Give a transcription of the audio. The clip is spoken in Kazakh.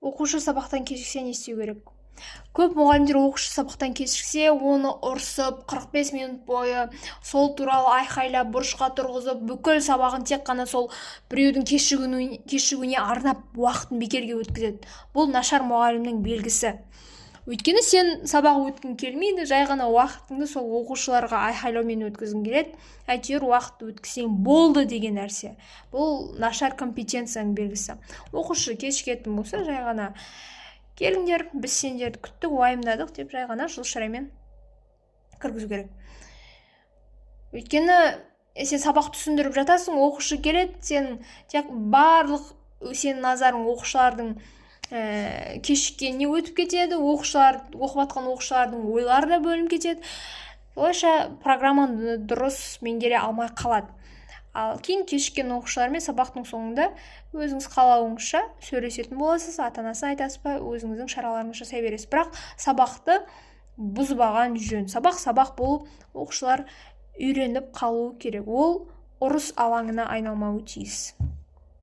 Оқушы сабақтан кешіксе не істеу керек? Көп мұғалімдер оқушы сабақтан кешіксе, оны ұрсып, 45 минут бойы сол туралы айқайлап, бұрышқа тұрғызып, бүкіл сабағын тек қана сол біреудің кешігуіне арнап уақытын бекерге өткізеді. Бұл нашар мұғалімнің белгісі. Өйткені сен сабақ өткің келмейді, жай ғана уақытыңды сол оқушыларға айқайлаумен өткізгің келеді. Әйтеуір уақыт өткізсең болды деген нәрсе. Бұл нашар компетенцияның белгісі. Оқушы кешігетін болса, жай ғана келіңдер, біз сендерді күттік, уайымдадық деп жай ғана жылшыраймен кіргізу керек. Өйткені сен сабақ түсіндіріп жатасың, оқушы келеді, сен тек барлық сенің назарың оқушылардың кешіккеніне өтіп кетеді, оқып жатқан оқушылардың ойлары да бөлініп кетеді. Олайша программаны дұрыс меңгере алмай қалады. Ал кейін кешіккен оқушылармен сабақтың соңында өзіңіз қалауыңызша сөйлесетін боласыз, ата-анасына айтасыз ба, өзіңіздің шараларыңызды жасай бересіз. Бірақ сабақты бұзбаған жөн. Сабақ болып оқушылар үйреніп қалуы керек. Ол ұрыс алаңына айналмауы тиіс.